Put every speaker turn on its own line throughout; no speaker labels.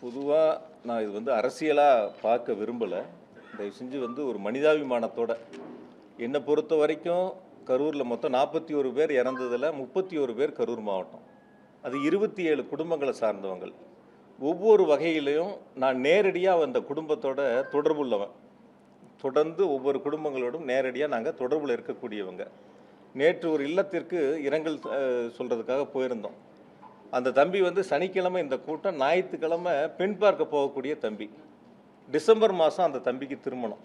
பொதுவாக நான் இது வந்து அரசியலாக பார்க்க விரும்பலை. தயவு செஞ்சு வந்து ஒரு மனிதாபிமானத்தோட என்னை பொறுத்த வரைக்கும் கரூரில் மொத்தம் 41 பேர் இறந்ததில் 31 பேர் கரூர் மாவட்டம். அது 27 குடும்பங்களை சார்ந்தவங்கள். ஒவ்வொரு வகையிலையும் நான் நேரடியாக அந்த குடும்பத்தோட தொடர்புள்ளவன். தொடர்ந்து ஒவ்வொரு குடும்பங்களோடும் நேரடியாக நாங்கள் தொடர்பில் இருக்கக்கூடியவங்க. நேற்று ஒரு இல்லத்திற்கு இரங்கல் சொல்கிறதுக்காக போயிருந்தோம். அந்த தம்பி வந்து சனிக்கிழமை இந்த கூட்டம், ஞாயிற்றுக்கிழமை பெண் பார்க்க போகக்கூடிய தம்பி. டிசம்பர் மாதம் அந்த தம்பிக்கு திருமணம்.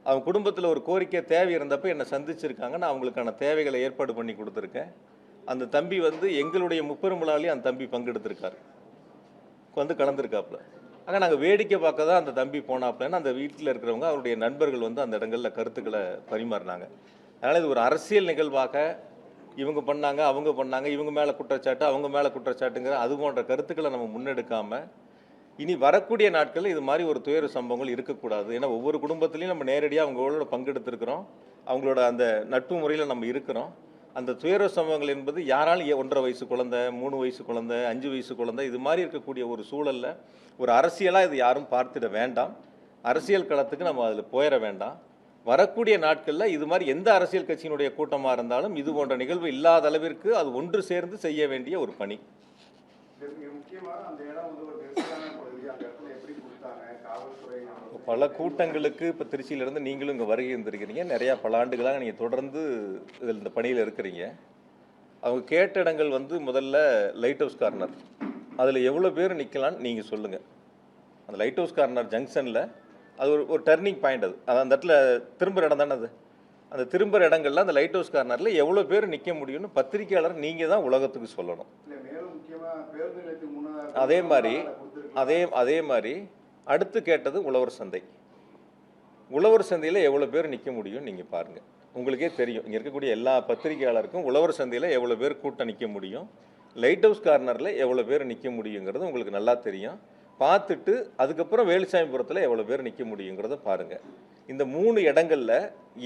அவங்க குடும்பத்தில் ஒரு கோரிக்கை தேவை இருந்தப்போ என்னை சந்திச்சிருக்காங்க. நான் அவங்களுக்கான தேவைகளை ஏற்பாடு பண்ணி கொடுத்துருக்கேன். அந்த தம்பி வந்து எங்களுடைய முப்பெரும் விழாவிலையும் அந்த தம்பி பங்கெடுத்திருக்கார், வந்து கலந்துருக்காப்புல. ஆக நாங்கள் வேடிக்கை பார்க்க தான் அந்த தம்பி போனாப்புலன்னு அந்த வீட்டில் இருக்கிறவங்க அவருடைய நண்பர்கள் வந்து அந்த இடங்களில் கருத்துக்களை பரிமாறினாங்க. அதனால் இது ஒரு அரசியல் நிகழ்வாக இவங்க பண்ணாங்க, அவங்க பண்ணாங்க, இவங்க மேலே குற்றச்சாட்டு, அவங்க மேலே குற்றச்சாட்டுங்கிற அது போன்ற கருத்துக்களை நம்ம முன்னெடுக்காமல் இனி வரக்கூடிய நாட்களில் இது மாதிரி ஒரு துயர சம்பவங்கள் இருக்கக்கூடாது. ஏன்னா ஒவ்வொரு குடும்பத்துலேயும் நம்ம நேரடியாக அவங்களோட பங்கெடுத்துருக்கிறோம், அவங்களோட அந்த நட்பு முறையில் நம்ம இருக்கிறோம். அந்த துயர சம்பவங்கள் என்பது யாராலும் 1.5 வயசு குழந்தை, 3 வயசு குழந்தை, 5 வயசு குழந்தை, இது மாதிரி இருக்கக்கூடிய ஒரு சூழலில் ஒரு அரசியலாக இது யாரும் பார்த்திட வேண்டாம். அரசியல் களத்துக்கு நம்ம அதில் போயிட வேண்டாம். வரக்கூடிய நாட்களில் இது மாதிரி எந்த அரசியல் கட்சியினுடைய கூட்டமாக இருந்தாலும் இது போன்ற நிகழ்வு இல்லாத அளவிற்கு அது ஒன்று சேர்ந்து செய்ய வேண்டிய ஒரு பணி. பல கூட்டங்களுக்கு இப்போ திருச்சியிலேருந்து நீங்களும் இங்கே வருகை இருந்திருக்கிறீங்க. நிறையா பல ஆண்டுகளாக நீங்கள் தொடர்ந்து இதில் இந்த பணியில் இருக்கிறீங்க. அவங்க கேட்ட இடங்கள் வந்து முதல்ல லைட் ஹவுஸ் கார்னர், அதில் எவ்வளோ பேர் நிற்கலான்னு நீங்கள் சொல்லுங்கள். அந்த லைட் ஹவுஸ் கார்னர் ஜங்ஷனில் அது ஒரு டர்னிங் பாயிண்ட். அது அந்த இடத்துல திரும்புகிற இடம் தானே அது. அந்த திரும்புகிற இடங்கள்ல அந்த லைட் ஹவுஸ் கார்னரில் எவ்வளோ பேர் நிற்க முடியும்னு பத்திரிகையாளர் நீங்கள் தான் உலகத்துக்கு சொல்லணும். அதே மாதிரி அடுத்து கேட்டது உழவர் சந்தை. உழவர் சந்தையில் எவ்வளோ பேர் நிற்க முடியும்னு நீங்கள் பாருங்கள். உங்களுக்கே தெரியும், இங்கே இருக்கக்கூடிய எல்லா பத்திரிகையாளருக்கும் உழவர் சந்தையில் எவ்வளோ பேர் கூட்டம் நிற்க முடியும், லைட் ஹவுஸ் கார்னரில் எவ்வளோ பேர் நிற்க முடியுங்கிறது உங்களுக்கு நல்லா தெரியும். பார்த்துட்டு அதுக்கப்புறம் வேலுசாமிபுரத்தில் எவ்வளோ பேர் நிற்க முடியுங்கிறத பாருங்கள். இந்த 3 இடங்களில்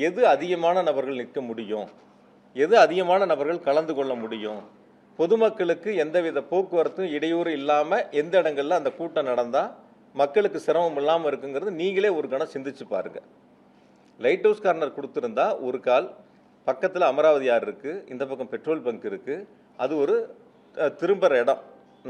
எது அதிகமான நபர்கள் நிற்க முடியும், எது அதிகமான நபர்கள் கலந்து கொள்ள முடியும், பொதுமக்களுக்கு எந்தவித போக்குவரத்தும் இடையூறு இல்லாமல் எந்த இடங்களில் அந்த கூட்டம் நடந்தால் மக்களுக்கு சிரமம் இல்லாமல் இருக்குங்கிறது நீங்களே ஒரு கணம் சிந்திச்சு பாருங்கள். லைட் ஹவுஸ் கார்னர் கொடுத்துருந்தா ஒரு கால் பக்கத்தில் அமராவதி ஆறு இருக்குது, இந்த பக்கம் பெட்ரோல் பங்க் இருக்குது, அது ஒரு திரும்புகிற இடம்,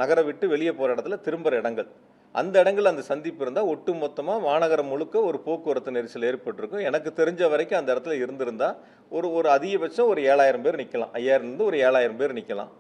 நகரை விட்டு வெளியே போகிற இடத்துல திரும்புகிற இடங்கள். அந்த இடங்கள் அந்த சந்திப்பு இருந்தால் ஒட்டு மொத்தமாக மாநகரம் முழுக்க ஒரு போக்குவரத்து நெரிசல் ஏற்பட்டிருக்கும். எனக்கு தெரிஞ்ச வரைக்கும் அந்த இடத்துல இருந்திருந்தால் ஒரு அதிகபட்சம் ஒரு 7000 பேர் நிற்கலாம், 5000 ஒரு 7000 பேர் நிற்கலாம்.